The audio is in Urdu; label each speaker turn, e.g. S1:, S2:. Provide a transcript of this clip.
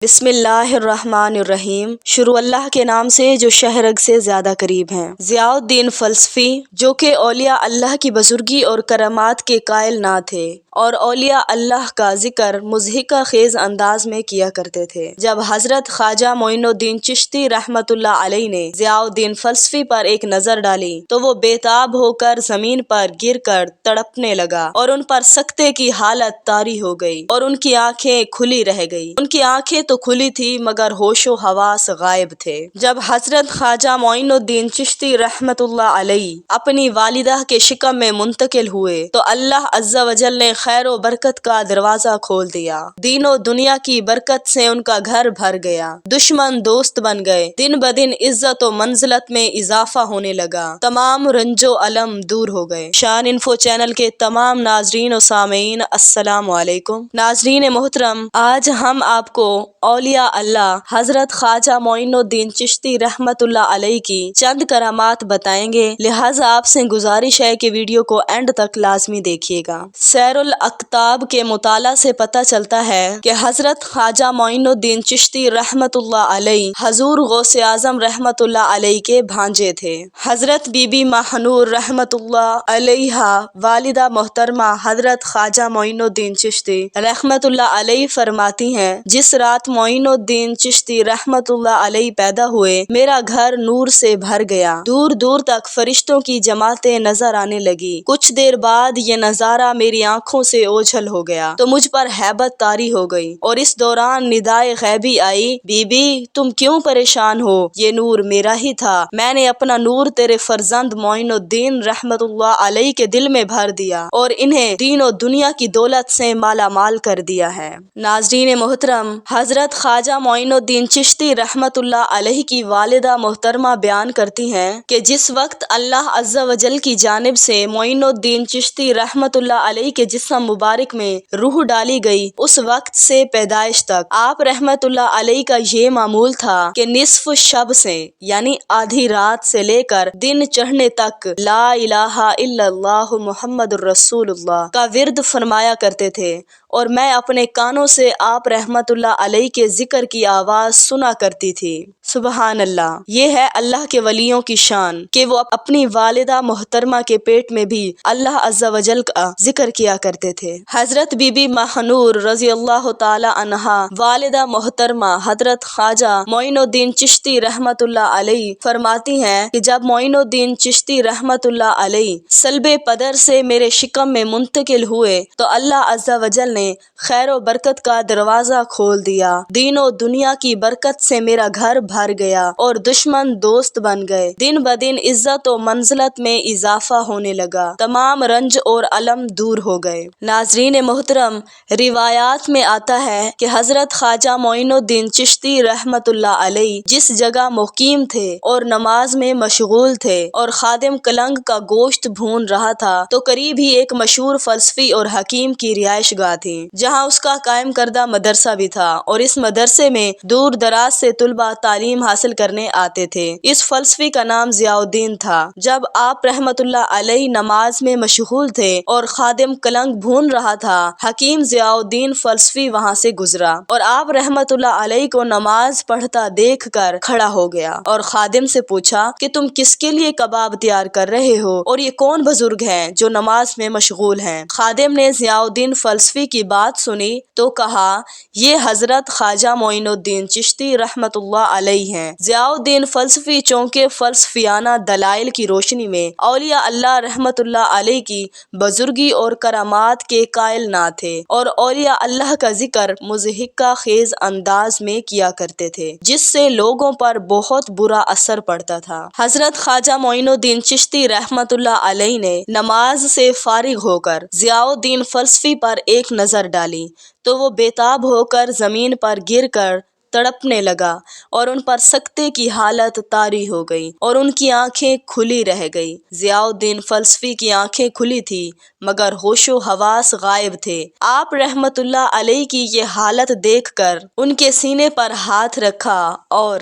S1: بسم اللہ الرحمن الرحیم۔ شروع اللہ کے نام سے جو شہرگ سے زیادہ قریب ہیں۔ ضیاء الدین فلسفی، جو کہ اولیاء اللہ کی بزرگی اور کرامات کے قائل نہ تھے اور اولیاء اللہ کا ذکر مضحکہ خیز انداز میں کیا کرتے تھے، جب حضرت خواجہ معین الدین چشتی رحمۃ اللہ علیہ نے ضیاء الدین فلسفی پر ایک نظر ڈالی تو وہ بے تاب ہو کر زمین پر گر کر تڑپنے لگا اور ان پر سکتے کی حالت طاری ہو گئی اور ان کی آنکھیں کھلی رہ گئی۔ ان کی آنکھیں تو کھلی تھی مگر ہوش و حواس غائب تھے۔ جب حضرت خواجہ معین الدین چشتی رحمۃ اللہ علیہ اپنی والدہ کے شکم میں منتقل ہوئے تو اللہ عز و جل نے خیر و برکت کا دروازہ کھول دیا۔ دین و دنیا کی برکت سے ان کا گھر بھر گیا، دشمن دوست بن گئے، دن بدن عزت و منزلت میں اضافہ ہونے لگا، تمام رنج و الم دور ہو گئے۔ شان انفو چینل کے تمام ناظرین و سامعین، السلام علیکم۔ ناظرین محترم، آج ہم آپ کو اولیاء اللہ حضرت خواجہ معین الدین چشتی رحمۃ اللہ علیہ کی چند کرامات بتائیں گے، لہٰذا آپ سے گزارش ہے کہ ویڈیو کو اینڈ تک لازمی دیکھیے گا۔ سیر الاقطاب کے مطالعہ سے پتہ چلتا ہے کہ حضرت خواجہ معین الدین چشتی رحمۃ اللہ علیہ حضور غوث اعظم رحمۃ اللہ علیہ کے بھانجے تھے۔ حضرت بی بی ماہ رحمۃ اللہ علیہا والدہ محترمہ حضرت خواجہ معین الدین چشتی رحمۃ اللہ علیہ فرماتی ہیں، جس رات معین الدین چشتی رحمۃ اللہ علیہ پیدا ہوئے میرا گھر نور سے بھر گیا، دور دور تک فرشتوں کی جماعتیں نظر آنے لگی۔ کچھ دیر بعد یہ نظارہ میری آنکھوں سے اوجھل ہو گیا تو مجھ پر ہیبت طاری ہو گئی اور اس دوران ندائے غیبی آئی، بی بی تم کیوں پریشان ہو، یہ نور میرا ہی تھا، میں نے اپنا نور تیرے فرزند معین الدین رحمۃ اللہ علیہ کے دل میں بھر دیا اور انہیں دین و دنیا کی دولت سے مالا مال کر دیا ہے۔ ناظرین محترم، حضرت خواجہ معین الدین چشتی رحمۃ اللہ علیہ کی والدہ محترمہ بیان کرتی ہیں کہ جس وقت اللہ عز و جل کی جانب سے معین الدین چشتی رحمۃ اللہ علیہ کے جسم مبارک میں روح ڈالی گئی، اس وقت سے پیدائش تک آپ رحمۃ اللہ علیہ کا یہ معمول تھا کہ نصف شب سے یعنی آدھی رات سے لے کر دن چڑھنے تک لا الہ الا اللہ محمد الرسول اللہ کا ورد فرمایا کرتے تھے اور میں اپنے کانوں سے آپ رحمۃ اللہ علیہ کے ذکر کی آواز سنا کرتی تھی۔ سبحان اللہ، یہ ہے اللہ کے ولیوں کی شان کہ وہ اپنی والدہ محترمہ کے پیٹ میں بھی اللہ عز و جل کا ذکر کیا کرتے تھے۔ حضرت بی بی ماہ رضی اللہ تعالی عنہا والدہ محترمہ حضرت خواجہ معین الدین چشتی رحمۃ اللہ علیہ فرماتی ہیں کہ جب معین الدین چشتی رحمۃ اللہ علیہ صلب پدر سے میرے شکم میں منتقل ہوئے تو اللہ عز و جل نے خیر و برکت کا دروازہ کھول دیا، دین و دنیا کی برکت سے میرا گھر بھر گیا اور دشمن دوست بن گئے، دن بدن عزت و منزلت میں اضافہ ہونے لگا، تمام رنج اور الم دور ہو گئے۔ ناظرین محترم، روایات میں آتا ہے کہ حضرت خواجہ معین الدین چشتی رحمۃ اللہ علیہ جس جگہ مقیم تھے اور نماز میں مشغول تھے اور خادم کلنگ کا گوشت بھون رہا تھا تو قریب ہی ایک مشہور فلسفی اور حکیم کی رہائش گاہ تھی، جہاں اس کا قائم کردہ مدرسہ بھی تھا اور اس مدرسے میں دور دراز سے طلباء تعلیم حاصل کرنے آتے تھے۔ اس فلسفی کا نام ضیاء الدین تھا۔ جب آپ رحمۃ اللہ علیہ نماز میں مشغول تھے اور خادم کلنگ بھون رہا تھا، حکیم ضیاء الدین فلسفی وہاں سے گزرا اور آپ رحمۃ اللہ علیہ کو نماز پڑھتا دیکھ کر کھڑا ہو گیا اور خادم سے پوچھا کہ تم کس کے لیے کباب تیار کر رہے ہو اور یہ کون بزرگ ہیں جو نماز میں مشغول ہیں؟ خادم نے ضیاء الدین فلسفی کی بات سنی تو کہا، یہ حضرت خواجہ معین الدین چشتی رحمۃ اللہ علیہ ہیں۔ ضیاء الدین فلسفی چونکہ فلسفیانہ دلائل کی روشنی میں اولیاء اللہ رحمۃ اللہ علیہ کی بزرگی اور کرامات کے قائل نہ تھے اور اولیاء اللہ کا ذکر مضحکہ خیز انداز میں کیا کرتے تھے، جس سے لوگوں پر بہت برا اثر پڑتا تھا۔ حضرت خواجہ معین الدین چشتی رحمۃ اللہ علیہ نے نماز سے فارغ ہو کر ضیاء الدین فلسفی پر ایک نظر ڈالی تو وہ بے تاب ہو کر زمین پر گر کر تڑپنے لگا اور ان پر سکتے کی حالت طاری ہو گئی اور ان کی آنکھیں کھلی رہ گئی۔ ضیاء الدین فلسفی کی آنکھیں کھلی تھی مگر ہوش و حواس غائب تھے۔ آپ رحمۃ اللہ علیہ کی یہ حالت دیکھ کر ان کے سینے پر ہاتھ رکھا اور